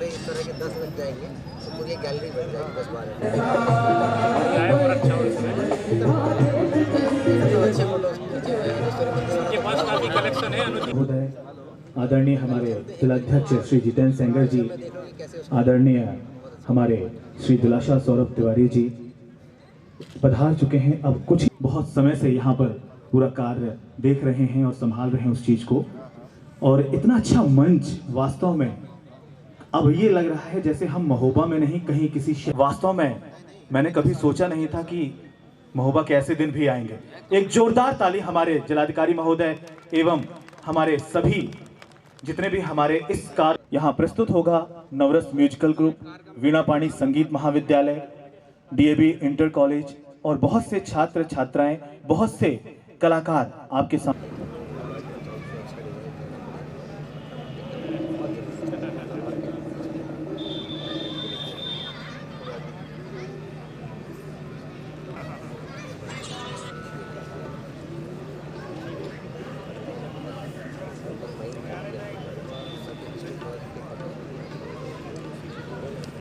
हमारे इस तरह के 10 लग जाएंगे तो पूरी गैलरी बन जाएगी 10-12 अच्छे फोटोज खींचे हुए हैं। के पास काफी कलेक्शन है। आदरणीय हमारे जिलाध्यक्ष श्री जितेंद्र सेंगर जी, आदरणीय हमारे श्री दिलाशा सौरभ तिवारी जी पधार चुके हैं। अब कुछ बहुत समय से यहाँ पर पूरा कार्य देख रहे हैं और संभाल रहे हैं उस चीज को, और इतना अच्छा मंच वास्तव में अब ये लग रहा है जैसे हम महोबा में नहीं कहीं किसी वास्तव में मैंने कभी सोचा नहीं था कि महोबा के ऐसे दिन भी आएंगे। एक जोरदार ताली हमारे जिलाधिकारी महोदय एवं हमारे सभी जितने भी हमारे इस कार्य यहाँ प्रस्तुत होगा। नवरस म्यूजिकल ग्रुप, वीणा पाणी संगीत महाविद्यालय, डीएवी इंटर कॉलेज और बहुत से छात्र छात्राएं, बहुत से कलाकार आपके सामने।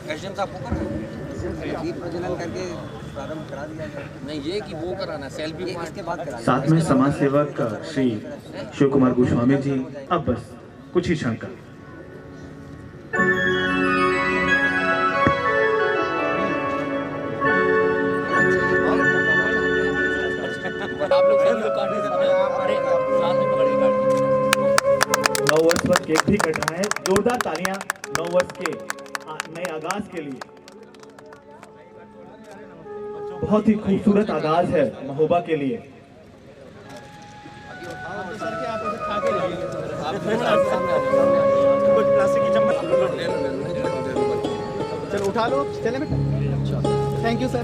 एसडीएम साहब को करना दीप प्रज्वलन करके प्रारंभ करा दिया जाए। नहीं, ये कि वो कराना सेल्फी इसके बाद करा। साथ में समाज सेवक श्री शिव कुमार गोस्वामी जी। अब बस कुछ ही क्षण का आप लोग सभी लोग काटने से साथ में पकड़ के काट। 9 वर्ष पर केक भी कट रहा है। जोरदार तालियां 9 वर्ष के नए आगाज के लिए। बहुत ही खूबसूरत आगाज है महोबा के लिए। चलो उठा लो, चले बेटा। Thank you sir.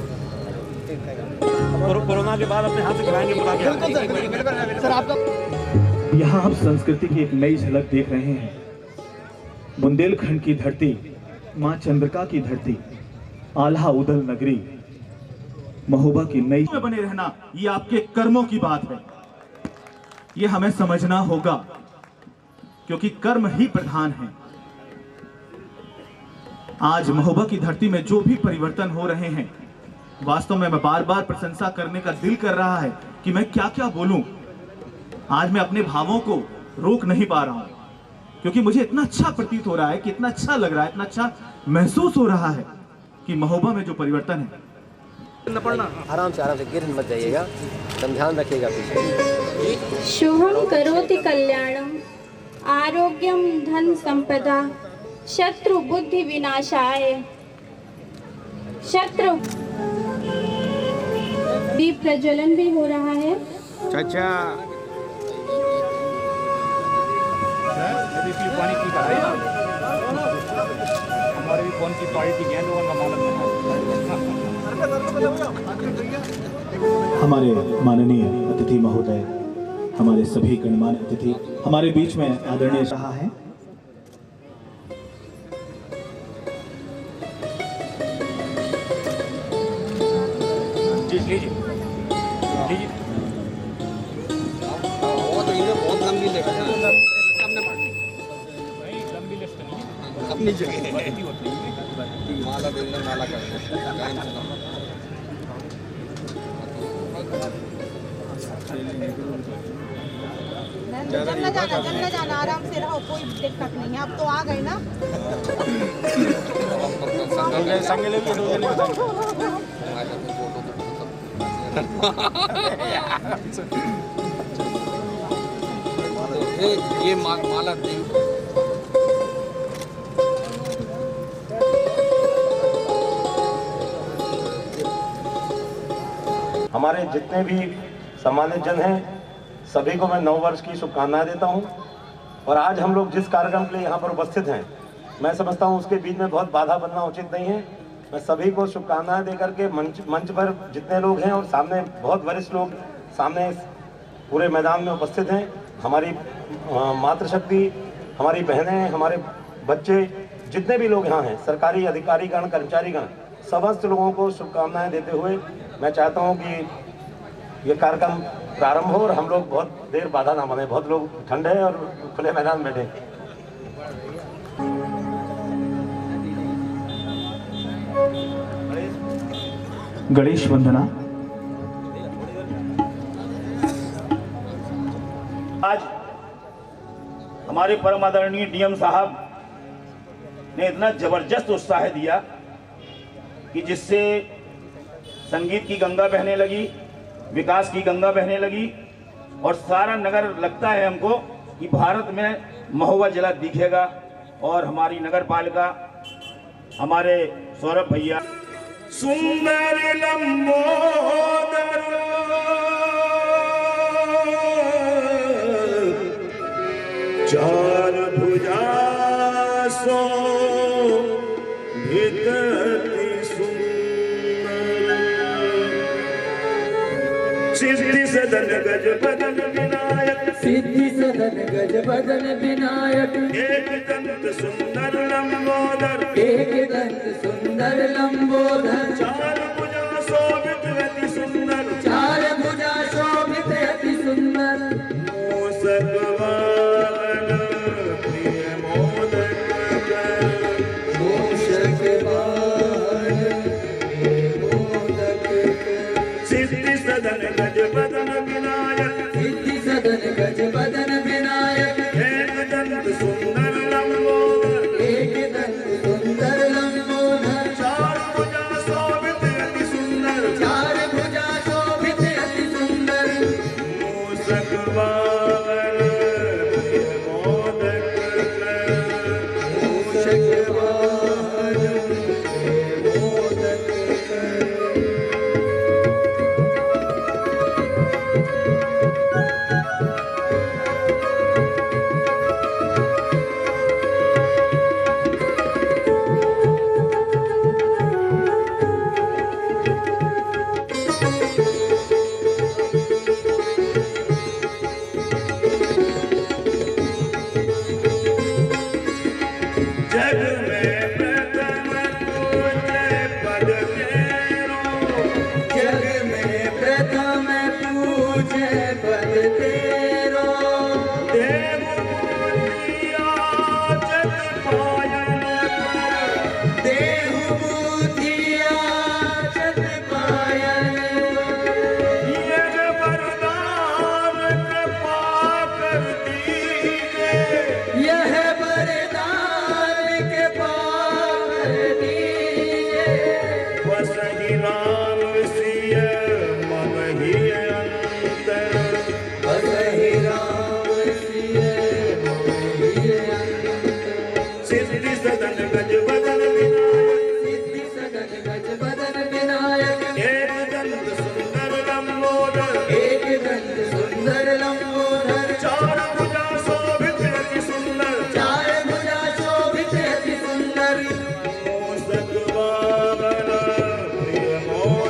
कोरोना के बाद अपने हाथ से खिलाएंगे सर आपका। यहाँ आप संस्कृति की एक नई झलक देख रहे हैं। बुंदेलखंड की धरती, माँ चंद्रिका की धरती, आल्हा उदल नगरी, महोबा की नई में बने रहना, ये आपके कर्मों की बात है। ये हमें समझना होगा क्योंकि कर्म ही प्रधान है। आज महोबा की धरती में जो भी परिवर्तन हो रहे हैं, वास्तव में मैं बार बार प्रशंसा करने का दिल कर रहा है कि मैं क्या क्या बोलूं। आज मैं अपने भावों को रोक नहीं पा रहा हूं क्योंकि मुझे इतना अच्छा प्रतीत हो रहा है कि इतना अच्छा लग रहा है, इतना अच्छा महसूस हो रहा है कि महोबा में जो परिवर्तन है। आराम से गिर मत जाइएगा, तुम ध्यान रखिएगा पीछे। शुभम करोति कल्याणम आरोग्यम धन संपदा शत्रु बुद्धि विनाशाय। शत्रु दीप प्रज्वलन भी हो रहा है। चाचा पानी की हमारे भी कौन सी पार्टी की लोगों का हमारे माननीय अतिथि महोदय, हमारे सभी गणमान्य अतिथि हमारे बीच में आदरणीय रहा है। वो तो इन्हें बहुत लंबी लिस्ट है, लंबी लिस्ट नहीं अपनी जगह माला देना, माला करते जल्द जाना, आराम से रहो, कोई दिक्कत नहीं है। अब तो आ गए ना। ये माला दे। हमारे जितने भी सम्मानित जन हैं सभी को मैं 9 वर्ष की शुभकामनाएं देता हूं। और आज हम लोग जिस कार्यक्रम के लिए यहाँ पर उपस्थित हैं, मैं समझता हूं उसके बीच में बहुत बाधा बनना उचित नहीं है। मैं सभी को शुभकामनाएं देकर के मंच पर जितने लोग हैं और सामने बहुत वरिष्ठ लोग सामने पूरे मैदान में उपस्थित हैं, हमारी मातृशक्ति, हमारी बहनें, हमारे बच्चे, जितने भी लोग यहाँ हैं, सरकारी अधिकारीगण, कर्मचारीगण, समस्त लोगों को शुभकामनाएं देते हुए मैं चाहता हूँ कि ये कार्यक्रम प्रारंभ हो और हम लोग बहुत देर बाधा ना बने। बहुत लोग ठंडे और खुले मैदान बैठे। गणेश वंदना। आज हमारे परम आदरणीय डीएम साहब ने इतना जबरदस्त उत्साह दिया कि जिससे संगीत की गंगा बहने लगी, विकास की गंगा बहने लगी और सारा नगर लगता है हमको कि भारत में महुआ जिला दिखेगा। और हमारी नगर पालिका हमारे सौरभ भैया सुंदर लंबोदर चार भुजा सो भितति सुंदर सिद्धि सदन गज बदन विनायक, सिद्धि सदन गज बदन विनायक, एक दंत सुंदर लंबोदर, एक दंत सुंदर लंबोदर, चार भुजा शोभित अति सुंदर, चार भुजा शोभित अति सुंदर, मूषक वाहन प्रिय मोदक कर, मूषक वाहन मोदक कर, सिद्धि सदन गज बदन विनायक, सिद्धि सदन गज बदन विनायक, एक दंत सुंदर लंबोदर, एक दंत सुंदर लंबोदर, चार भुजा शोभित अति सुंदर, चार भुजा शोभित अति सुंदर, मूषक वाहन प्रिय मोदक कर, मूषक वाहन मोदक कर। जग में प्रथम पूज्य पद तेरो, जग में प्रथम पूज्य पद तेरो, देव बुद्धिया जग पायन कर, देहु बुद्धिया चत पायन, यज्ञ वरदान कृपा कर दीजे, यह वरदान के पार दीजे, वसहि राम सिय मम ही अंतर, बसहि राम सिय मोहि अंतर, सिद्धि सदन गज बदन विनायक, सिद्धि सदन गज बदन विनायक, एक दंत सुंदर लंबोदर, एक दंत सुंदर लंबोदर, चार भुजा शोभित अति सुंदर, चार भुजा शोभित अति सुंदर, मूषक वाहन प्रिय मोदक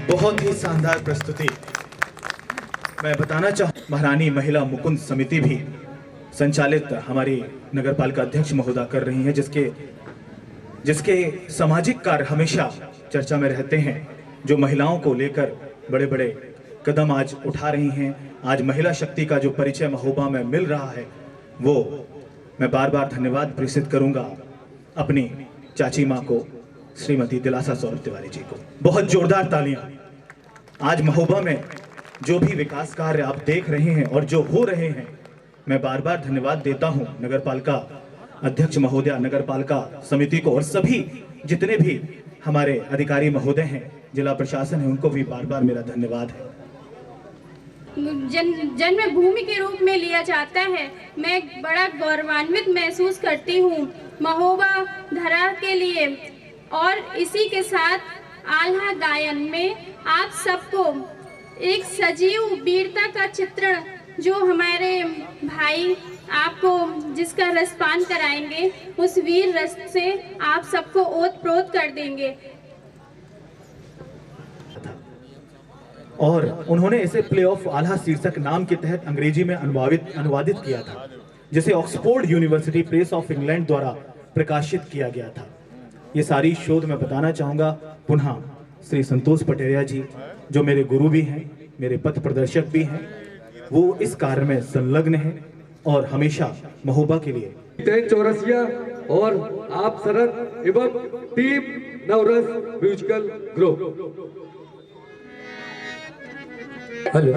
बहुत ही शानदार प्रस्तुति। मैं बताना चाहूँ महारानी महिला मुकुंद समिति भी संचालित हमारी नगरपालिका अध्यक्ष महोदय कर रही हैं, जिसके सामाजिक कार्य हमेशा चर्चा में रहते हैं, जो महिलाओं को लेकर बड़े बड़े कदम आज उठा रही हैं। आज महिला शक्ति का जो परिचय महोबा में मिल रहा है, वो मैं बार बार धन्यवाद प्रेषित करूंगा अपनी चाची माँ को, श्रीमती दिलासा सौरभ तिवारी जी को। बहुत जोरदार तालियां। आज महोबा में जो भी विकास कार्य आप देख रहे हैं और जो हो रहे हैं, मैं बार बार धन्यवाद देता हूं नगरपालिका अध्यक्ष महोदया, नगरपालिका समिति को, और सभी जितने भी हमारे अधिकारी महोदय हैं, जिला प्रशासन है, उनको भी बार बार मेरा धन्यवाद है। जन्मभूमि के रूप में लिया जाता है। मैं बड़ा गौरवान्वित महसूस करती हूँ महोबा धरा के लिए। और इसी के साथ आल्हा गायन में आप सबको एक सजीव वीरता का चित्रण, जो हमारे भाई आपको जिसका रसपान कराएंगे, उस वीर रस से आप सबको ओत-प्रोत कर देंगे। और उन्होंने इसे प्ले ऑफ आल्हा शीर्षक नाम के तहत अंग्रेजी में अनुवादित किया था, जिसे Oxford university press of England द्वारा प्रकाशित किया गया था। ये सारी शोध मैं बताना चाहूँगा पुनः श्री संतोष पटेरिया जी, जो मेरे गुरु भी हैं, मेरे पथ प्रदर्शक भी हैं, वो इस कार्य में संलग्न हैं और हमेशा महोबा के लिए चौरसिया और आप शरद एवं टीम नवरस म्यूजिकल ग्रुप। हेलो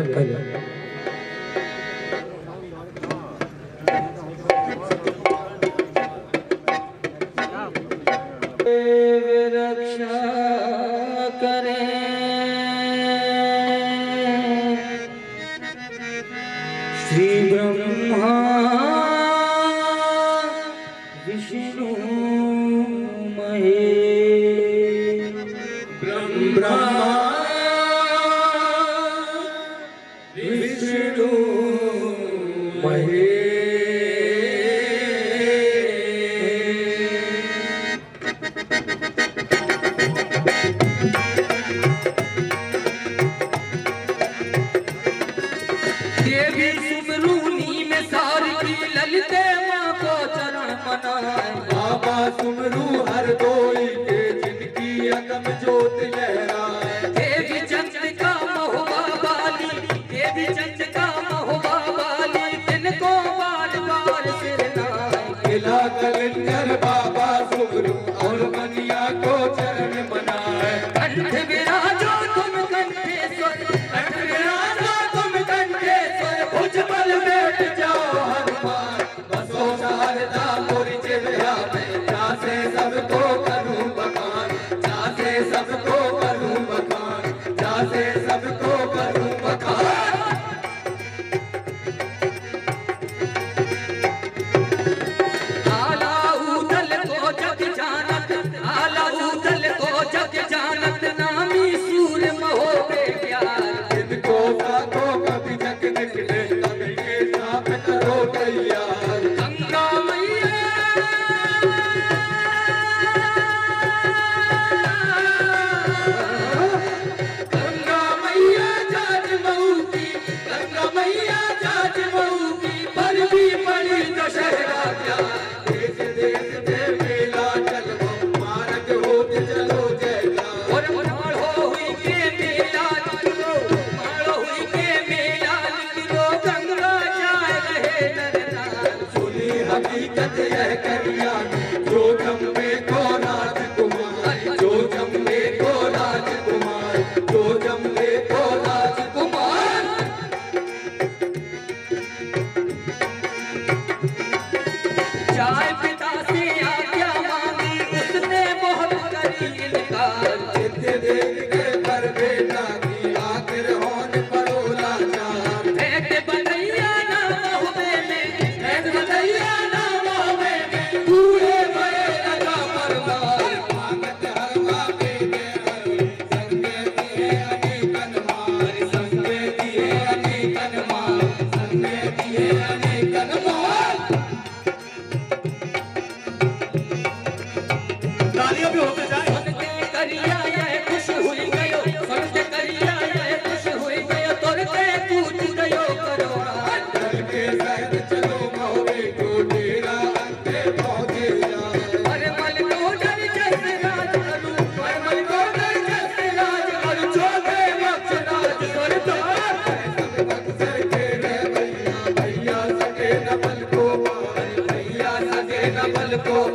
रक्षा करें श्री ब्रह्मा विष्णु महेश। ब्रह्मा विष्णु महेश। देवी सुमरूनी में सारथी ललिते माँ को चरण मनाए। बाबा सुमरू हर कोई के जिनकी अगम ज्योत लहराए। देवी चंद्रिका महोबा वाली, देवी चंद्रिका महोबा वाली, तिनको बार बार सिर नाए। किला कलंदर बाबा सुमरू और मनिया को चरण मनाए। कंठ विराजो तुम कंठेश्वर, कंठ विराजो तुम कंठेश्वर, भुज बल बैठ जाओ हनुमान। बसो शारदा मोरी चिड़िया में, जासे सबको करूं बखान, जासे सबको करूं बखान, जासे सबको करूं बखान। आला उदल को जग जानत, आला उदल को जग जानत, नामी सूर महोबे प्यार। इनको साको कभी जग निकले, कभी के साथ करो तैयार। गंगा मैया गंगा मैया जाज मऊ की, गंगा मैया जाज मऊ की, पर भी पड़ी दशहरा क्या। देश देश में मेला चलो, मार्ग होते चलो जयकार। और माड़ो हुई के मेला निकलो, माड़ो हुई के मेला निकलो, गंगा जाए रहे नरनार। सुनी हकीकत यह करिया जो जम्मे को राजकुमार, जो जम्मे को राजकुमार, जो जम्मे को राजकुमार। जाए पिता से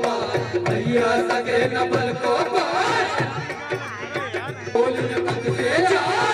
पार भैया सगे न बल को पार बोल न पग से जाए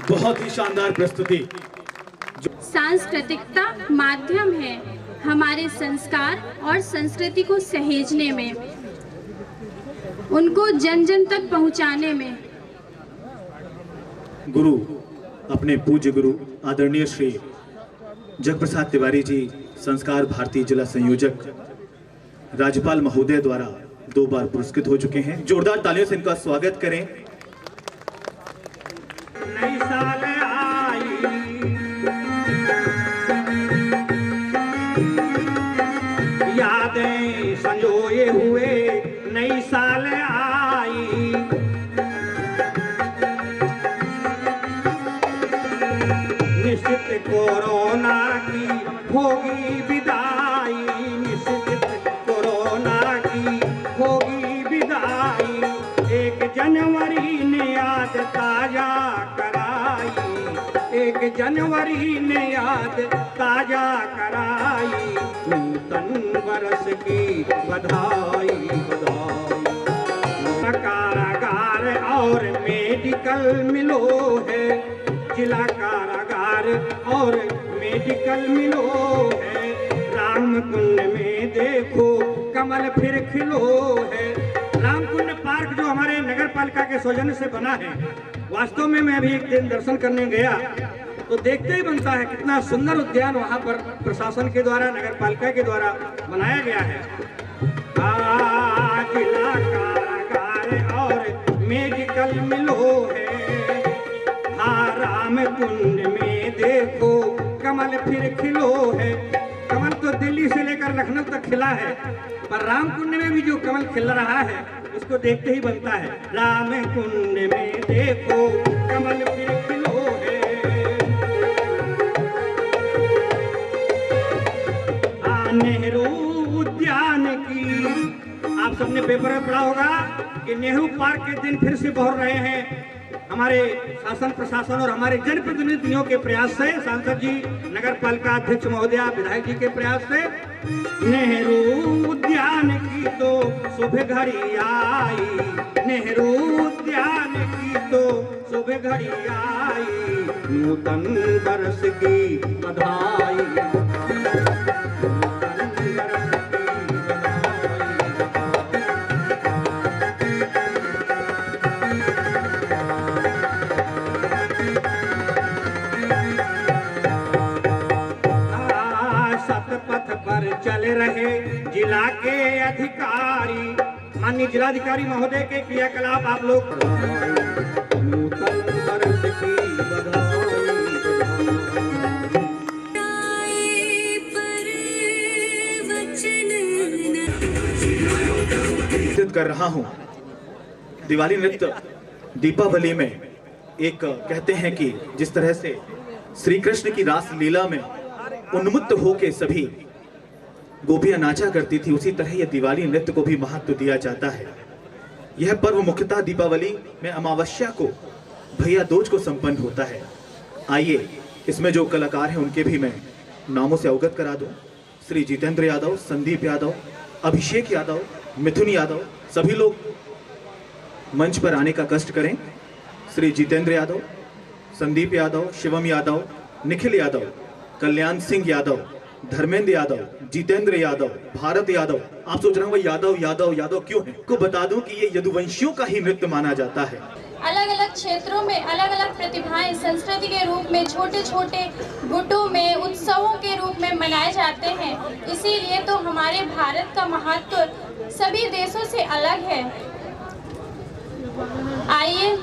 बहुत ही शानदार प्रस्तुति। सांस्कृतिकता माध्यम है हमारे संस्कार और संस्कृति को सहेजने में, उनको जन जन तक पहुंचाने में। गुरु, अपने पूज्य गुरु आदरणीय श्री जगप्रसाद तिवारी जी, संस्कार भारती जिला संयोजक, राज्यपाल महोदय द्वारा 2 बार पुरस्कृत हो चुके हैं। जोरदार तालियों से इनका स्वागत करें। नई साल आई, यादें संजोए हुए नई साल आई, निश्चित कोरोना की होगी विदाई, निश्चित कोरोना की होगी विदाई। 1 जनवरी ने याद ताजा कराई, 1 जनवरी ने याद ताजा कराई, नूतन वर्ष की बधाई बधाई। कारागार और मेडिकल मिलो है, जिला कारागार और मेडिकल मिलो है, राम कुंड में देखो कमल फिर खिलो है, रामकुंड पार्क जो हमारे नगर पालिका के सौजन्य से बना है, वास्तव में मैं भी एक दिन दर्शन करने गया तो देखते ही बनता है कितना सुंदर उद्यान वहां पर प्रशासन के द्वारा, नगर पालिका के द्वारा बनाया गया है। जिला कारागार और मेडिकल मिलो है, राम कुंड में देखो कमल फिर खिलो है। कमल तो दिल्ली से लेकर लखनऊ तक खिला है, पर राम कुंड में भी जो कमल खिल रहा है उसको देखते ही बनता है। राम कुंड में देखो कमल फिर खिलो है। नेहरू उद्यान की आप सबने पेपर में पढ़ा होगा कि नेहरू पार्क के दिन फिर से बहर रहे हैं हमारे शासन प्रशासन और हमारे जनप्रतिनिधियों के प्रयास से, सांसद जी, नगर पालिका अध्यक्ष महोदया, विधायक जी के प्रयास से। नेहरू उद्यान की तो शुभ घड़ी आई, नेहरू उद्यान की तो शुभ घड़ी आई, नूतन वर्ष की बधाई। चल रहे जिला के अधिकारी, माननीय जिलाधिकारी महोदय के क्रियाकलाप आप लोग। नूतन वर्ष की बधाई कर रहा हूं। दिवाली नृत्य दीपावली में एक कहते हैं कि जिस तरह से श्री कृष्ण की रास लीला में उन्मुक्त होके सभी गोपियां नाचा करती थी, उसी तरह यह दिवाली नृत्य को भी महत्व दिया जाता है। यह पर्व मुख्यतः दीपावली में अमावस्या को भैया दूज को संपन्न होता है। आइए इसमें जो कलाकार हैं उनके भी मैं नामों से अवगत करा दूं। श्री जितेंद्र यादव, संदीप यादव, अभिषेक यादव, मिथुन यादव, सभी लोग मंच पर आने का कष्ट करें। श्री जितेंद्र यादव, संदीप यादव, शिवम यादव, निखिल यादव, कल्याण सिंह यादव, धर्मेंद्र यादव, जितेंद्र यादव, भारत यादव। आप सोच रहे होंगे यादव यादव यादव क्यों है? को बता दूं कि ये यदुवंशियों का ही नृत्य माना जाता है। अलग अलग क्षेत्रों में अलग अलग प्रतिभाएं संस्कृति के रूप में छोटे छोटे गुटों में उत्सवों के रूप में मनाए जाते हैं। इसीलिए तो हमारे भारत का महत्व सभी देशों से अलग है। आइए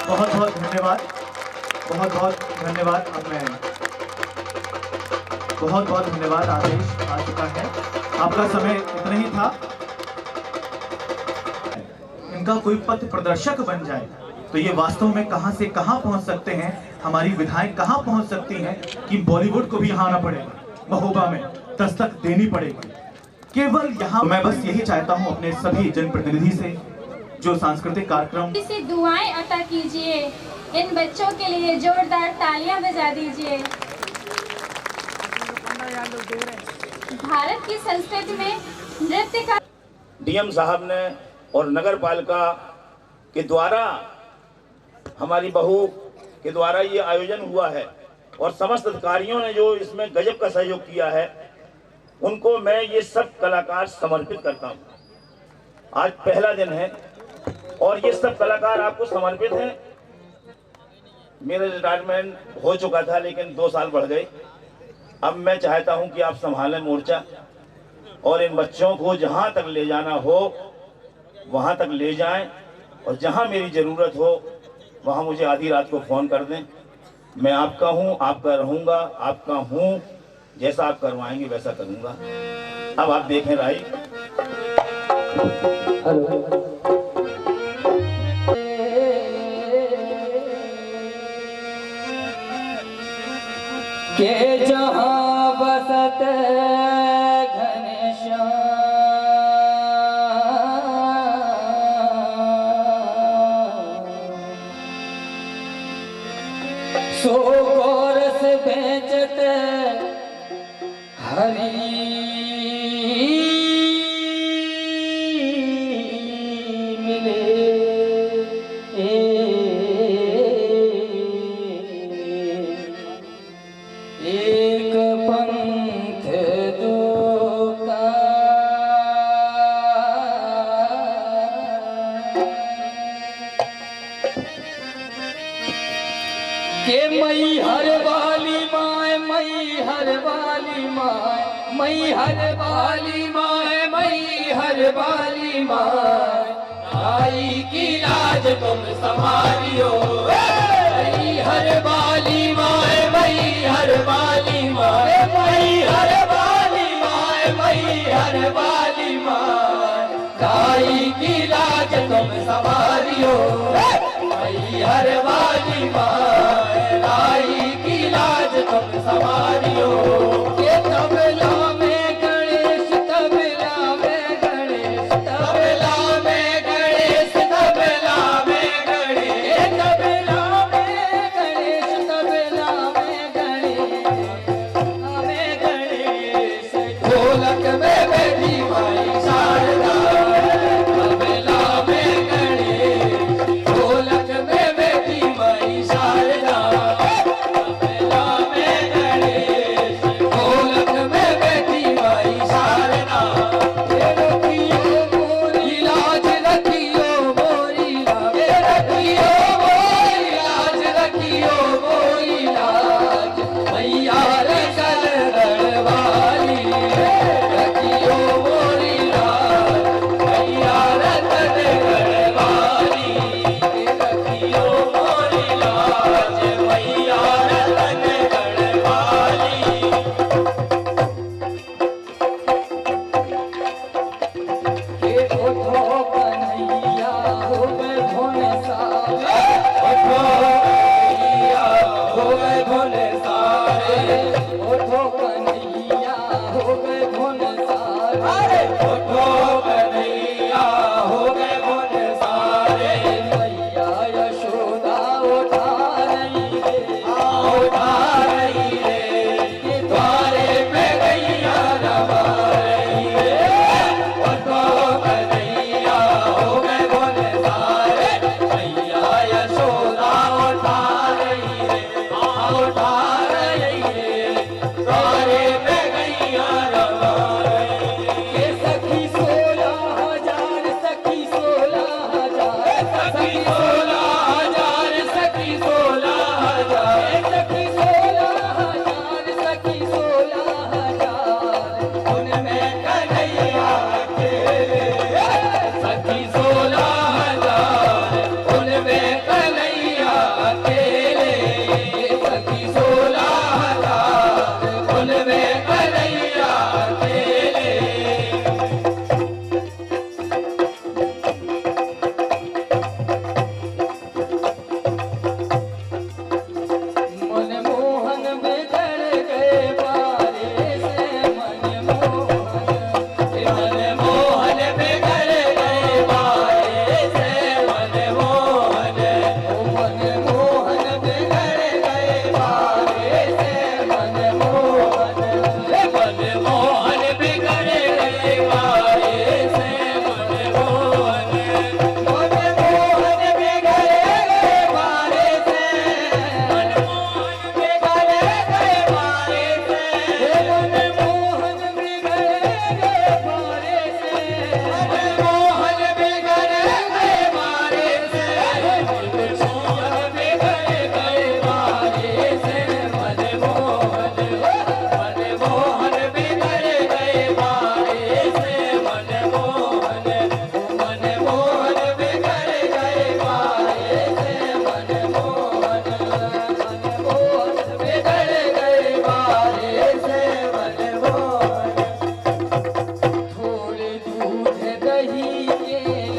बहुत बहुत धन्यवाद, बहुत बहुत धन्यवाद। अब मैं बहुत बहुत धन्यवाद। आदेश आ चुका है, आपका समय इतना ही था। इनका कोई पथ प्रदर्शक बन जाए तो ये वास्तव में कहां से कहां पहुंच सकते हैं, हमारी विधाएं कहां पहुंच सकती हैं कि बॉलीवुड को भी यहाँ आना पड़ेगा, महोबा में दस्तक देनी पड़ेगी। केवल यहाँ मैं बस यही चाहता हूँ अपने सभी जनप्रतिनिधि से, जो सांस्कृतिक कार्यक्रम से दुआएं अता कीजिए, इन बच्चों के लिए जोरदार तालियां बजा दीजिए। भारत की संस्कृति में नृत्य का डीएम साहब ने और नगर पालिका के द्वारा, हमारी बहू के द्वारा ये आयोजन हुआ है और समस्त अधिकारियों ने जो इसमें गजब का सहयोग किया है, उनको मैं ये सब कलाकार समर्पित करता हूँ। आज पहला दिन है और ये सब कलाकार आपको समर्पित हैं। मेरा रिटायरमेंट हो चुका था लेकिन 2 साल बढ़ गए। अब मैं चाहता हूं कि आप संभालें मोर्चा और इन बच्चों को जहां तक ले जाना हो वहां तक ले जाएं, और जहां मेरी ज़रूरत हो वहां मुझे आधी रात को फ़ोन कर दें। मैं आपका हूं, आपका रहूंगा, आपका हूं, जैसा आप करवाएंगे वैसा करूंगा। अब आप देखें राई। के जहाँ बसत घनश्याम, सो गोरस बेचत हरी मिले। एक पंथ दो का, के मई हर वाली माए, मई हर वाली माए, मई हर वाली माए, मई हर वाली माए, आई की लाज तुम संभालियो। मई हर वाली माए, मई हर वाली माए, मई हर वाली माए, मई हर वाली माए, आई की लाज तुम संभालियो। मई हर वाली माए, आई की लाज तुम संभालियो। ये तबला में गणेश, तबला में गणेश, तबला में गणेश, तबला में गणेश, तबला में गणेश, तबला में गणेश, ढोलक में बैठी माई शारदा, तबला में गणेश, ढोलक में बैठी माई शारदा, तबला में गणेश, ढोलक में बैठी माई शारदा। रखियो मोरी लाज, रखियो मोरी लाज, रखियो मोरी लाज, रखियो मोरी लाज, मैया रे कलगड़ वाली, रखियो मोरी लाज, मैया रे कलगड़ वाली, रखियो मोरी लाज, मैया रे कलगड़ वाली। के उठो कन्हैया हो गए भोले सारे, उठो कन्हैया हो गए भोले सारे, उठो कन्हैया हो गए भोले सारे, उठो कन्हैया हो गए भोले सारे। मैया यशोदा उठा रही रे, उठा रही रे, कि द्वारे पे गैया रमा रही रे। उठो कन्हैया हो गए भोले सारे, मैया यशोदा उठा रही रे, उठा रही रे, द्वारे पे गैया रमा रही। के सखी 16,000, सखी 16,000, सखी 16,000, सखी 16,000, सखी 16,000, सखी 16,000, उनमें कन्हैया अकेले। सखी 16,000, उनमें कन्हैया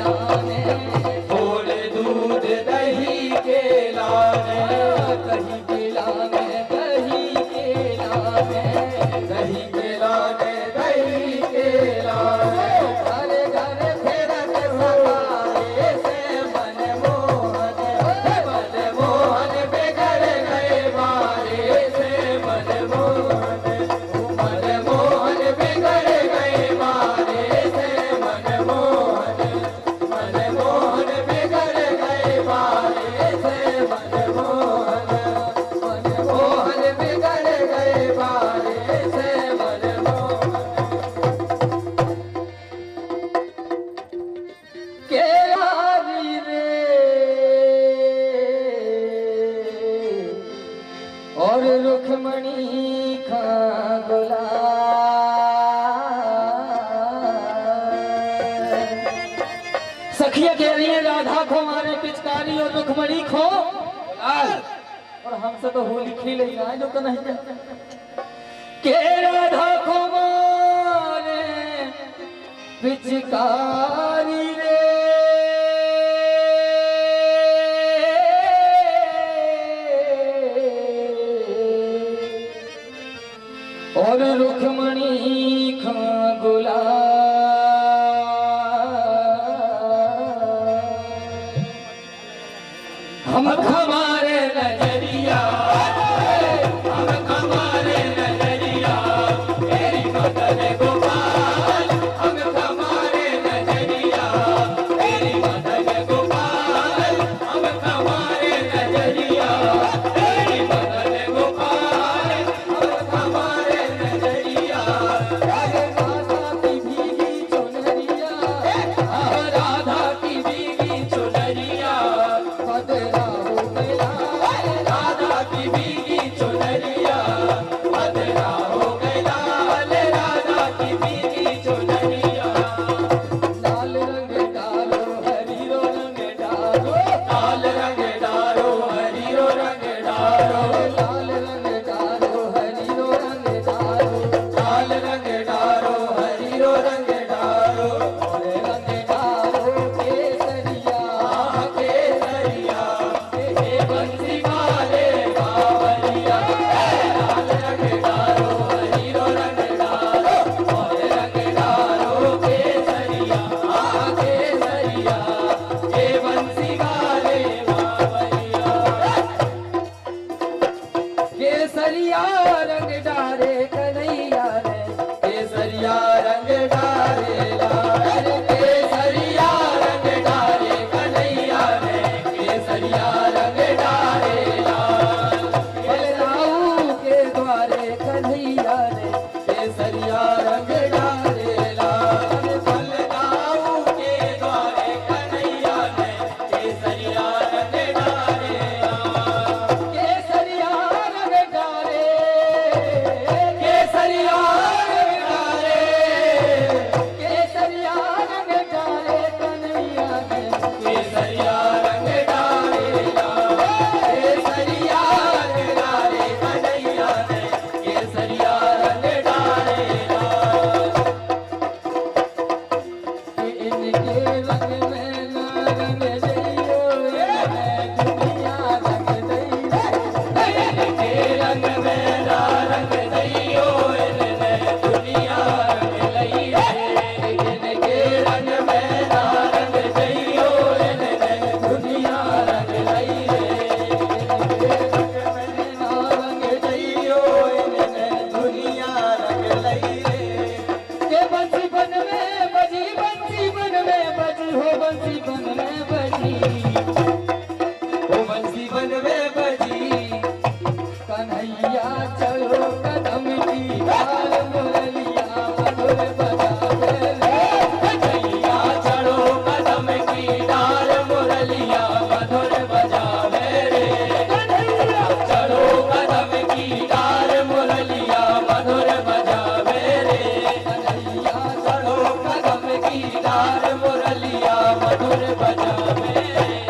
लाने, थोड़े दूध दही के लाने, दही के लाने, दही के लाने, दही के लाने, दही के लाने, घर घर फिरत सवारे से मनमोहन, मनमोहन बिगड़ गए बारे से मनमोहन, मनमोहन बिगड़ गए बारे से मनमोहन, मनमोहन बिगड़ गए बारे से मनमोहन, मनमोहन बिगड़ गए बारे से मनमोहन। केवारी रे और रुक्मणी खा सखिया कह रही है राधा को मारे पिचकारी और रुक्मणी खो और हमसे तो होली खेलेगा जो तो नहीं के राधा को मारे पिचकारी रे और रुक्मणी खा हम हमारे नजरिया, हम हमारे नजरिया, तेरी मदद गोपाल, हम हमारे नजरिया, तेरी मदद गोपाल, हम हमारे नजरिया, तेरी मदद गोपाल, हम हमारे नजरिया। राधा की भीगी चुनरिया, राधा की भीगी चुनरिया, बदला हो गया राधा की भीगी चुनरिया, बदला हो गया राधा की भीगी चुनरिया। लाल रंग डालो हरीरो रंग डालो, लाल रंग डालो हरीरो रंग डालो, लाल रंग डालो हरीरो रंग डालो, लाल रंग डालो हरीरो रंग डालो, और रंग डालो केसरिया, केसरिया बंसी वाले बावलिया। लाल रंग डालो हरीरो रंग डालो, और रंग डालो केसरिया, केसरिया ये बंसी वाले बावलिया। केसरिया रंग डारे कन्हैया रे, केसरिया रंग डारे लाल, केसरिया रंग डारे कन्हैया रे, केसरिया रंग डारे लाल। बलराऊ के द्वारे कन्हैया रे, केसरिया रंग डारे लाल, बलराऊ के द्वारे कन्हैया रे, केसरिया रंग डारे लाल। केसरिया रंग डारे, केसरिया रंग डारे, केसरिया रंग डारे कन्हैया रे, केसरिया रंग डारे लाल, केसरिया रंग डारे कन्हैया रे, केसरिया रंग डारे लाल। इनके रंग में ना रंग जइयो, इनमें दुनिया रंग जइयो, इनके रंग में ना रंग जइयो, इनमें दुनिया रंग लइयो, इनके रंग में ना रंग जइयो, इनमें दुनिया रंग लइयो, इनके रंग में ना रंग जइयो, इनमें दुनिया रंग लइयो। के बंसी बन में बजी, बंसी बन में बजी, हो बंसी बन में बजी, हो बंसी बन में बजी। कन्हैया चलो कदम की ताल मुरलिया मधुर बजावे रे, कन्हैया चलो कदम की ताल मुरलिया मधुर बजावे रे, कन्हैया चलो कदम की ताल मुरलिया मधुर बजावे रे, कन्हैया चलो कदम की ताल मुरलिया मधुर बजावे रे।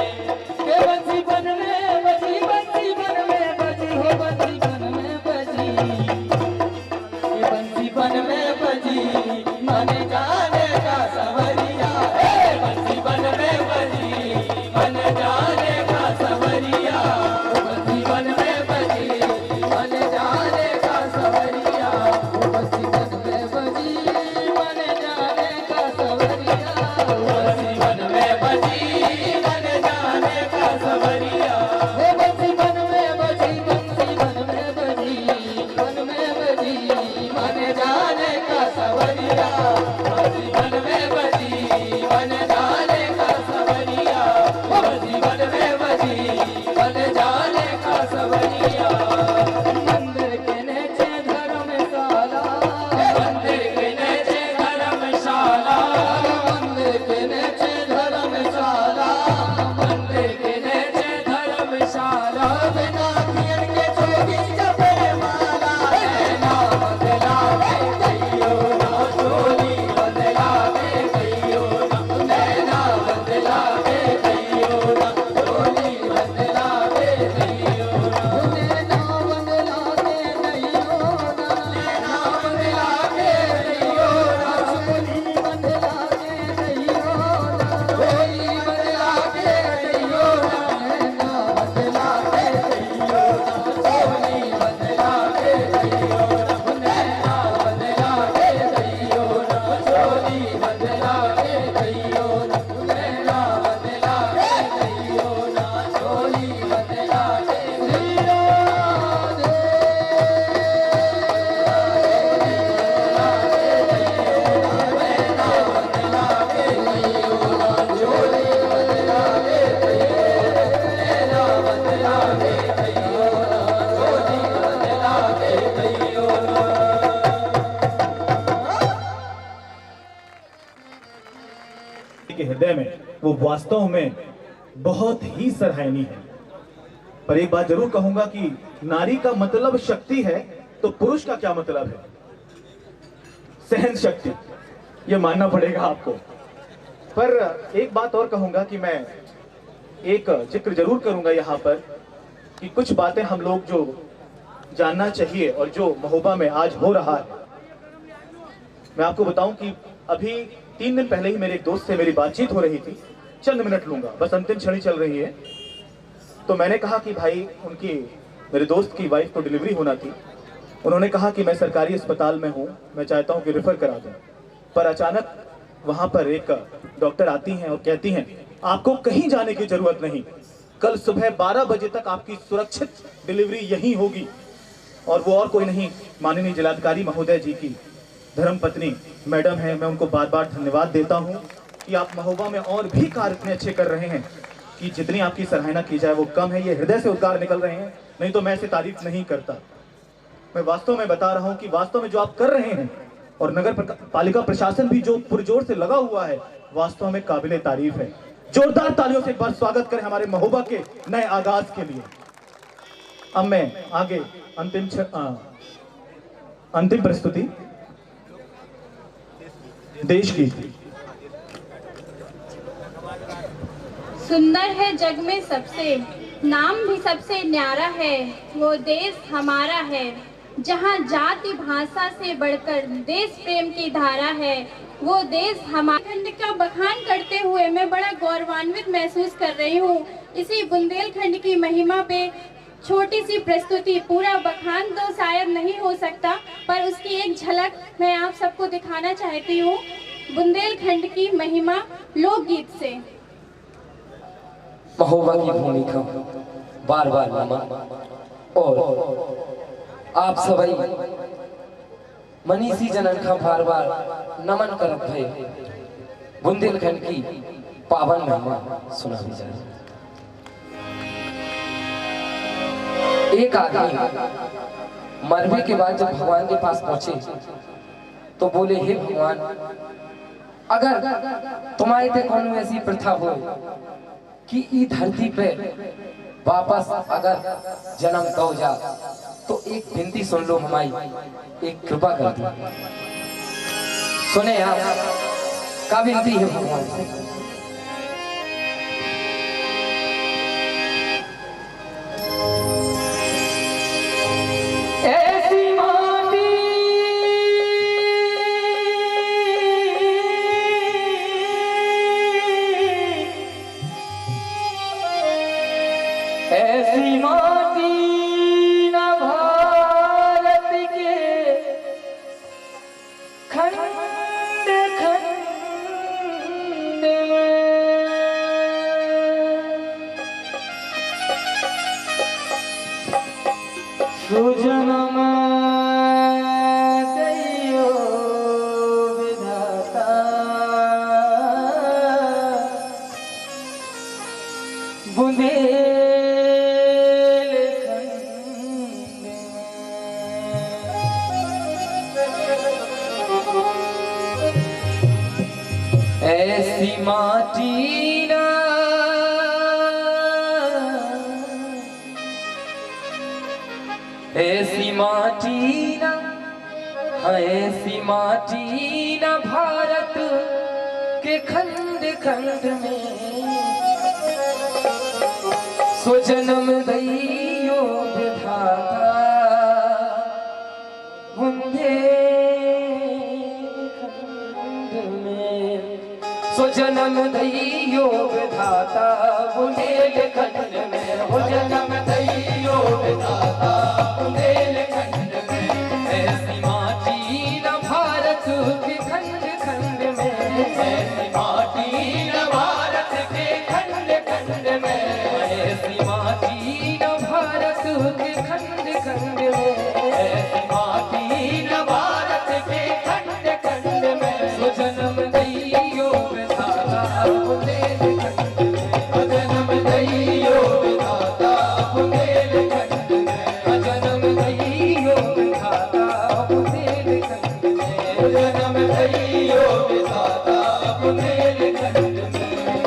वो वास्तव में बहुत ही सराहनीय है। पर एक बात जरूर कहूंगा कि नारी का मतलब शक्ति है, तो पुरुष का क्या मतलब है? सहन शक्ति, ये मानना पड़ेगा आपको। पर एक बात और कहूंगा कि मैं एक जिक्र जरूर करूंगा यहाँ पर कि कुछ बातें हम लोग जो जानना चाहिए और जो महोबा में आज हो रहा है। मैं आपको बताऊं कि अभी 3 दिन पहले ही मेरे एक दोस्त से मेरी बातचीत हो रही थी। चंद मिनट लूंगा, बस अंतिम क्षण चल रही है। तो मैंने कहा कि भाई, उनकी, मेरे दोस्त की वाइफ को डिलीवरी होना थी। उन्होंने कहा कि मैं सरकारी अस्पताल में हूं, मैं चाहता हूं कि रेफर करा दूं। पर अचानक वहां पर एक डॉक्टर आती हैं और कहती हैं, आपको कहीं जाने की जरूरत नहीं, कल सुबह 12 बजे तक आपकी सुरक्षित डिलीवरी यहीं होगी। और वो और कोई नहीं, माननीय जिलाधिकारी महोदय जी की धर्मपत्नी मैडम है। मैं उनको बार बार धन्यवाद देता हूं कि आप महोबा में और भी कार्य इतने अच्छे कर रहे हैं कि जितनी आपकी सराहना की जाए वो कम है। ये हृदय से उद्गार निकल रहे हैं, नहीं तो मैं इसे तारीफ नहीं करता। मैं वास्तव में बता रहा हूं कि वास्तव में जो आप कर रहे हैं और नगर पालिका प्रशासन भी जो पुरजोर से लगा हुआ है, वास्तव में काबिले तारीफ है। जोरदार तालियों से एक बार स्वागत करें हमारे महोबा के नए आगाज के लिए। अब मैं आगे अंतिम प्रस्तुति देश की। सुंदर है जग में सबसे, नाम भी सबसे न्यारा है, वो देश हमारा है, जहाँ जाति भाषा से बढ़कर देश प्रेम की धारा है, वो देश हमारा। खंड का बखान करते हुए मैं बड़ा गौरवान्वित महसूस कर रही हूँ। इसी बुंदेलखंड की महिमा पे छोटी सी प्रस्तुति, पूरा बखान तो शायद नहीं हो सकता, पर उसकी एक झलक मैं आप सबको दिखाना चाहती हूँ। बुंदेलखंड की महिमा लोकगीत से। महोबा की भूमिका बार बार नमन, और आप सभी मनीषी जनन का बार बार नमन करत भय बुंदेलखंड की पावन महिमा सुना भी जाए। एक आदमी मरने के बाद जब भगवान के पास पहुंचे तो बोले, हे भगवान, अगर तुम्हारे ते कौन ऐसी प्रथा हो कि इस धरती पे वापस अगर जन्म दो जा, तो एक विनती सुन लो हमारी, एक कृपा कर दो। सुने आप का विनती है भगवान से। ऐसी माटी ऐसी माटी न भारत के खंड खंड में, सुजनम दैयो विधाता, बुंदेलखंड ऐसी माटी ना, ऐसी माटी ना, ऐसी माटी ना भारत के खंड खंड में, सो जन्म दैयो विधाता बुंदेलखंड में, सो जन्म दैयो विधाता बुंदेलखंड में, हो जन्म दैयो विधाता बुंदेलखंड में। ऐसी माटी न भारत के खंड खंड में, ऐसी माटी न भारत के खंड खंड में, ऐसी माटी न भारत के खंड खंड में, ऐसी माटी न भारत के खंड खंड में, सो जन्म दैयो विधाता बुंदेलखंड में, जन्म दैयो विधाता बुंदेलखंड में, जन्म दैयो विधाता बुंदेलखंड में, जन्म दैयो विधाता बुंदेलखंड में।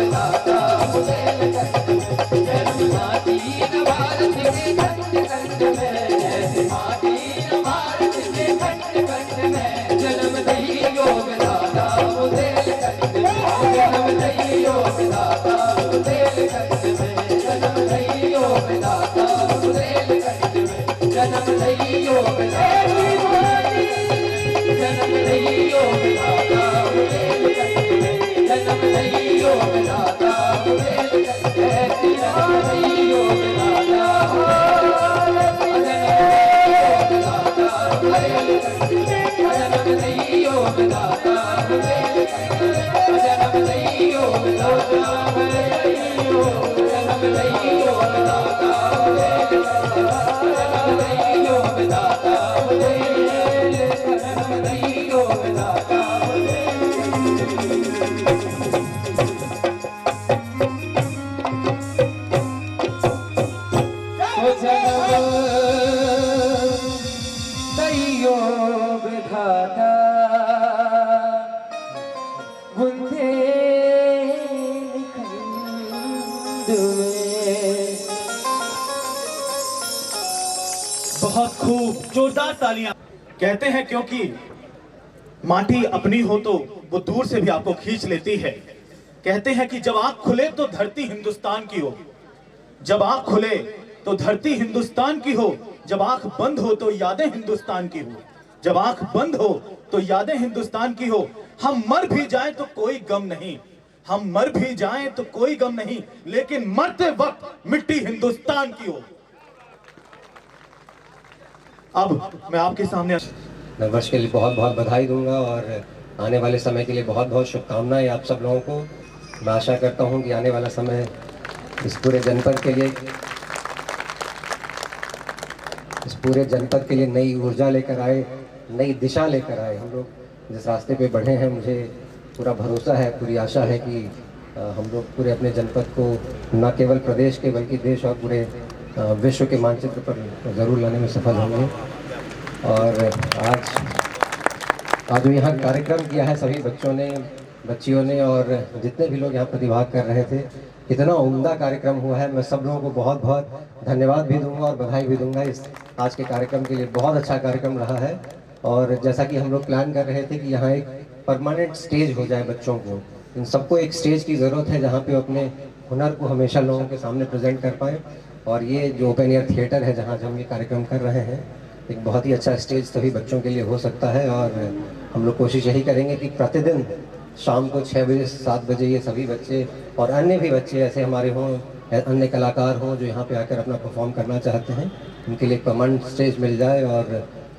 विधाता बुंदेलखंड में, जन्म माटी न भारत के खंड खंड में, जैसे माटी न भारत के खंड खंड में, जन्म दइयो विधाता बुंदेलखंड में, जन्म दइयो विधाता बुंदेलखंड में, जन्म दइयो विधाता बुंदेलखंड में, जन्म दइयो विधाता, जन्म दइयो विधाता बुंदेलखंड में, जन्म दइयो विधाता बुंदेलखंड में, जन्म दइयो विधाता, जन्म दइयो विधाता बुंदेलखंड में, जन्म दइयो विधाता, जन्म दइयो विधाता बुंदेलखंड में, जन्म दइयो विधाता बुंदेलखंड, जन्म दइयो विधाता दइयो विधाता बुंदेलखंड में। बहुत खूब, जोरदार तालियां। कहते हैं क्योंकि माटी अपनी हो तो वो दूर से भी आपको खींच लेती है। कहते हैं कि जब आंख खुले तो धरती हिंदुस्तान की हो, जब आंख खुले तो धरती हिंदुस्तान की हो, जब आंख बंद हो तो यादें हिंदुस्तान की हो, जब आंख बंद हो तो यादें हिंदुस्तान की हो। हम मर भी जाएं तो कोई गम नहीं, हम मर भी जाएं तो कोई गम नहीं, लेकिन मरते वक्त मिट्टी हिंदुस्तान की हो। अब मैं आपके सामने नववर्ष के लिए बहुत बहुत बधाई दूंगा और आने वाले समय के लिए बहुत बहुत शुभकामनाएं आप सब लोगों को। मैं आशा करता हूं कि आने वाला समय इस पूरे जनपद के लिए नई ऊर्जा लेकर आए, नई दिशा लेकर आए। हम लोग जिस रास्ते पे बढ़े हैं, मुझे पूरा भरोसा है, पूरी आशा है कि हम लोग पूरे अपने जनपद को न केवल प्रदेश के बल्कि देश और पूरे विश्व के मानचित्र पर ज़रूर लाने में सफल होंगे। और आज जो यहाँ कार्यक्रम किया है सभी बच्चों ने, बच्चियों ने और जितने भी लोग यहाँ प्रतिभाग कर रहे थे, इतना उम्दा कार्यक्रम हुआ है। मैं सब लोगों को बहुत बहुत धन्यवाद भी दूंगा और बधाई भी दूंगा इस आज के कार्यक्रम के लिए। बहुत अच्छा कार्यक्रम रहा है और जैसा कि हम लोग प्लान कर रहे थे कि यहाँ एक परमानेंट स्टेज हो जाए बच्चों को, इन सबको एक स्टेज की ज़रूरत है जहाँ पे अपने हुनर को हमेशा लोगों के सामने प्रेजेंट कर पाएँ। और ये जो ओपन एयर थिएटर है जहाँ हम ये कार्यक्रम कर रहे हैं, एक बहुत ही अच्छा स्टेज सभी बच्चों के लिए हो सकता है। और हम लोग कोशिश यही करेंगे कि प्रतिदिन शाम को 6 बजे 7 बजे ये सभी बच्चे और अन्य भी बच्चे ऐसे हमारे हों, अन्य कलाकार हों जो यहाँ पे आकर अपना परफॉर्म करना चाहते हैं, उनके लिए एक परमानेंट स्टेज मिल जाए। और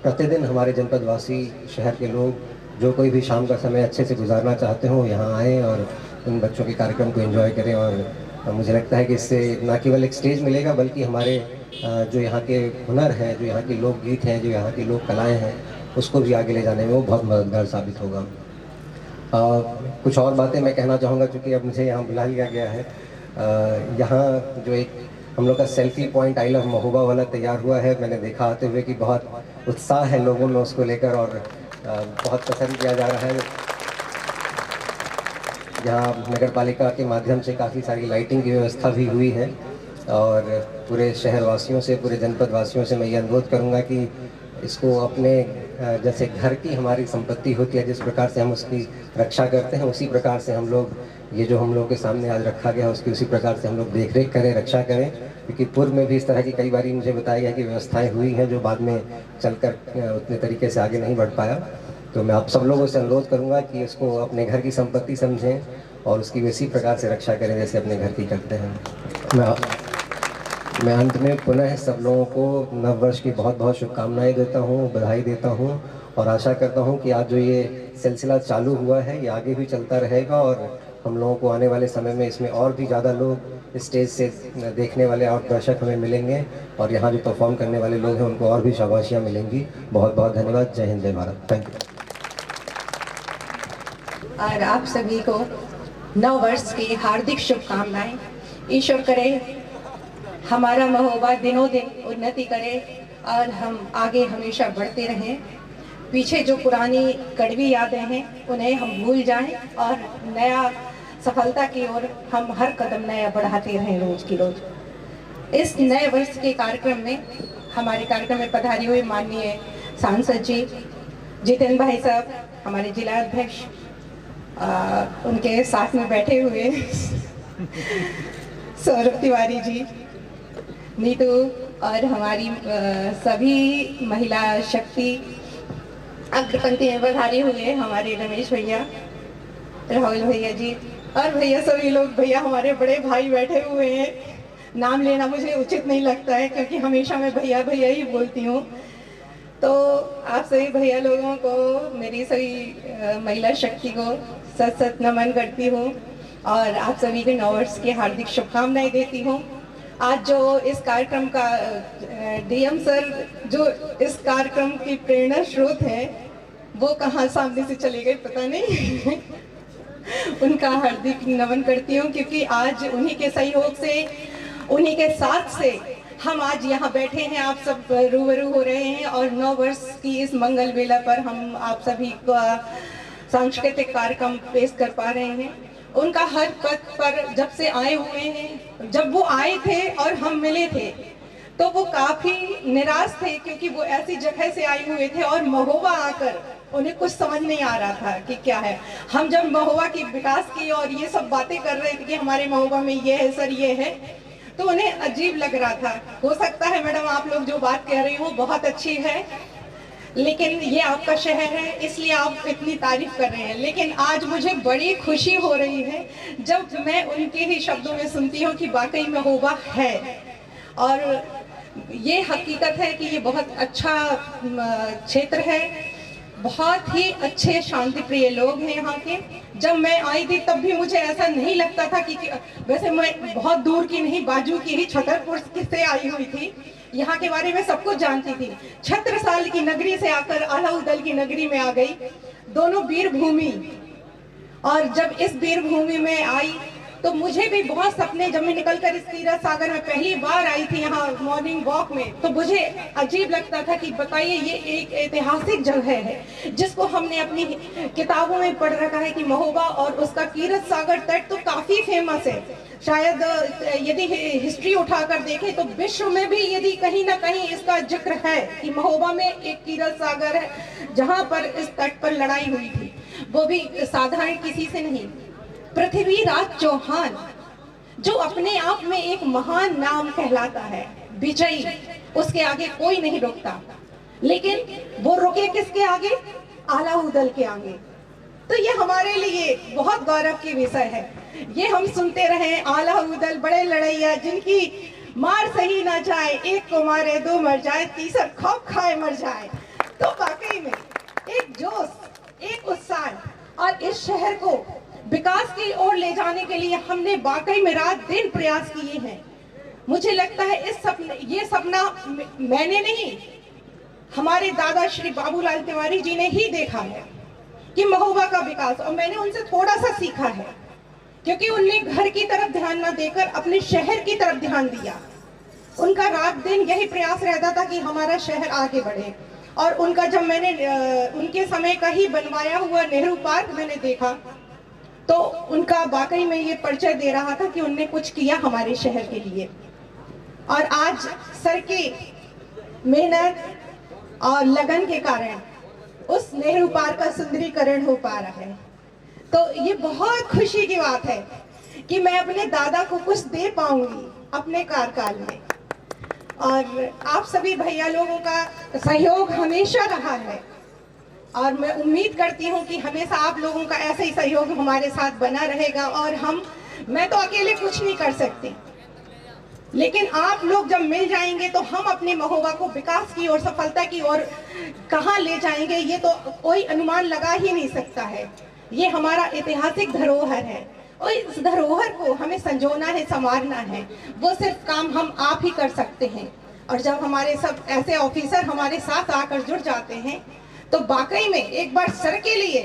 प्रतिदिन हमारे जनपद वासी, शहर के लोग जो कोई भी शाम का समय अच्छे से गुजारना चाहते हों, यहाँ आएँ और उन बच्चों के कार्यक्रम को एंजॉय करें। और मुझे लगता है कि इससे न केवल एक स्टेज मिलेगा बल्कि हमारे जो यहाँ के हुनर हैं, जो यहाँ के लोकगीत हैं, जो यहाँ की लोक कलाएँ हैं, उसको भी आगे ले जाने में वो बहुत मददगार साबित होगा। कुछ और बातें मैं कहना चाहूँगा क्योंकि अब मुझे यहाँ बुला लिया गया है। यहाँ जो एक हम लोग का selfie point I love Mahoba वाला तैयार हुआ है, मैंने देखा आते हुए कि बहुत उत्साह है लोगों में उसको लेकर और बहुत पसंद किया जा रहा है। यहाँ नगर पालिका के माध्यम से काफ़ी सारी लाइटिंग की व्यवस्था भी हुई है और पूरे शहर वासियों से, पूरे जनपद वासियों से मैं ये अनुरोध करूँगा कि इसको अपने जैसे घर की हमारी संपत्ति होती है, जिस प्रकार से हम उसकी रक्षा करते हैं, उसी प्रकार से हम लोग ये जो हम लोग के सामने आज रखा गया उसकी उसी प्रकार से हम लोग देख रेख करें, रक्षा करें। क्योंकि पूर्व में भी इस तरह की कई बार मुझे बताया गया कि व्यवस्थाएं हुई हैं जो बाद में चलकर उतने तरीके से आगे नहीं बढ़ पाया। तो मैं आप सब लोगों से अनुरोध करूँगा कि इसको अपने घर की संपत्ति समझें और उसकी इसी प्रकार से रक्षा करें जैसे अपने घर की करते हैं। मैं अंत में पुनः सब लोगों को नव वर्ष की बहुत बहुत शुभकामनाएं देता हूँ, बधाई देता हूँ और आशा करता हूँ कि आज जो ये सिलसिला चालू हुआ है ये आगे भी चलता रहेगा और हम लोगों को आने वाले समय में इसमें और भी ज़्यादा लोग स्टेज से देखने वाले और दर्शक हमें मिलेंगे और यहाँ जो परफॉर्म करने वाले लोग हैं उनको और भी शाबाशियाँ मिलेंगी। बहुत बहुत धन्यवाद। जय हिंद, जय भारत। Thank you. और आप सभी को नव वर्ष की हार्दिक शुभकामनाएं। ईश्वर करे हमारा महोबा दिनों दिन उन्नति करे और हम आगे हमेशा बढ़ते रहें। पीछे जो पुरानी कड़वी यादें हैं उन्हें हम भूल जाएं और नया सफलता की ओर हम हर कदम नया बढ़ाते रहें रोज की रोज। इस नए वर्ष के कार्यक्रम में हमारे कार्यक्रम में पधारे हुए माननीय सांसद जी जितेंद्र भाई साहब, हमारे जिला अध्यक्ष, उनके साथ में बैठे हुए सौरभ तिवारी जी, नीतू और हमारी सभी महिला शक्ति अग्रपंक्ति में पधारे हुए हमारे रमेश भैया, राहुल भैया जी और भैया सभी लोग, भैया हमारे बड़े भाई बैठे हुए हैं। नाम लेना मुझे उचित नहीं लगता है क्योंकि हमेशा मैं भैया भैया ही बोलती हूँ। तो आप सभी भैया लोगों को, मेरी सभी महिला शक्ति को सत सत नमन करती हूँ और आप सभी को नव वर्ष की हार्दिक शुभकामनाएं देती हूँ। आज जो इस कार्यक्रम का डीएम सर जो इस कार्यक्रम की प्रेरणा स्रोत है वो कहाँ सामने से चले गए पता नहीं उनका हार्दिक नमन करती हूँ क्योंकि आज उन्हीं के सहयोग से, उन्हीं के साथ से हम आज यहाँ बैठे हैं, आप सब रूबरू हो रहे हैं और 9 वर्ष की इस मंगल बेला पर हम आप सभी को सांस्कृतिक कार्यक्रम पेश कर पा रहे हैं। उनका हर पद पर जब से आए हुए हैं, जब वो आए थे और हम मिले थे तो वो काफी निराश थे क्योंकि वो ऐसी जगह से आए हुए थे और महोबा आकर उन्हें कुछ समझ नहीं आ रहा था कि क्या है। हम जब महोबा की विकास की और ये सब बातें कर रहे थे कि हमारे महोबा में ये है सर, ये है, तो उन्हें अजीब लग रहा था। हो सकता है मैडम आप लोग जो बात कह रही हो बहुत अच्छी है, लेकिन ये आपका शहर है इसलिए आप इतनी तारीफ कर रहे हैं। लेकिन आज मुझे बड़ी खुशी हो रही है जब मैं उनके ही शब्दों में सुनती हूँ कि वाकई में महोबा है और ये हकीकत है कि ये बहुत अच्छा क्षेत्र है, बहुत ही अच्छे शांति प्रिय लोग हैं यहाँ के। जब मैं आई थी तब भी मुझे ऐसा नहीं लगता था कि वैसे मैं बहुत दूर की नहीं, बाजू की ही छतरपुर से आई हुई थी, यहाँ के बारे में सब कुछ जानती थी। छत्रसाल की नगरी से आकर आलाउदल की नगरी में आ गई, दोनों वीर भूमि। और जब इस वीर भूमि में आई तो मुझे भी बहुत सपने, जब मैं निकलकर इस तीरथ सागर में पहली बार आई थी यहाँ मॉर्निंग वॉक में, तो मुझे अजीब लगता था कि बताइए ये एक ऐतिहासिक जगह है जिसको हमने अपनी किताबों में पढ़ रखा है कि महोबा और उसका तीरथ सागर तट तो काफी फेमस है। शायद यदि हिस्ट्री उठाकर देखें तो विश्व में भी यदि कहीं ना कहीं इसका जिक्र है कि महोबा में एक तीरथ सागर है जहाँ पर इस तट पर लड़ाई हुई थी, वो भी साधारण किसी से नहीं। पृथ्वीराज चौहान जो अपने आप में एक महान नाम कहलाता है, विजयी, उसके आगे कोई नहीं रुकता, लेकिन वो रुके किसके आगे? आलाउदल के आगे। तो ये हमारे लिए बहुत गौरव की विषय है। ये हम सुनते रहे, आलाउदल बड़े लड़ैया जिनकी मार सही ना जाए, एक को मारे दो मर जाए, तीसरा खौफ खाए मर जाए। तो वाकई में एक जोश, एक उत्साह और इस शहर को विकास की ओर ले जाने के लिए हमने वाकई में रात दिन प्रयास किए हैं। मुझे लगता है ये सपना मैंने नहीं, हमारे दादा श्री बाबूलाल तिवारी जी ने ही देखा है कि महोबा का विकास, और मैंने उनसे थोड़ा सा सीखा है क्योंकि उनने घर की तरफ ध्यान न देकर अपने शहर की तरफ ध्यान दिया। उनका रात दिन यही प्रयास रहता था कि हमारा शहर आगे बढ़े। और उनका जब मैंने उनके समय का ही बनवाया हुआ नेहरू पार्क मैंने देखा तो उनका वाकई में ये परिचय दे रहा था कि उनने कुछ किया हमारे शहर के लिए। और आज सर की मेहनत और लगन के कारण उस नेहरू पार्क का सुंदरीकरण हो पा रहा है। तो ये बहुत खुशी की बात है कि मैं अपने दादा को कुछ दे पाऊंगी अपने कार्यकाल में। और आप सभी भैया लोगों का सहयोग हमेशा रहा है और मैं उम्मीद करती हूँ कि हमेशा आप लोगों का ऐसे ही सहयोग हमारे साथ बना रहेगा। और मैं तो अकेले कुछ नहीं कर सकती, लेकिन आप लोग जब मिल जाएंगे तो हम अपने महोबा को विकास की और सफलता की ओर कहाँ ले जाएंगे ये तो कोई अनुमान लगा ही नहीं सकता है। ये हमारा ऐतिहासिक धरोहर है और इस धरोहर को हमें संजोना है, संवारना है। वो सिर्फ काम हम आप ही कर सकते हैं। और जब हमारे सब ऐसे ऑफिसर हमारे साथ आकर जुड़ जाते हैं तो वाकई में एक बार सर के लिए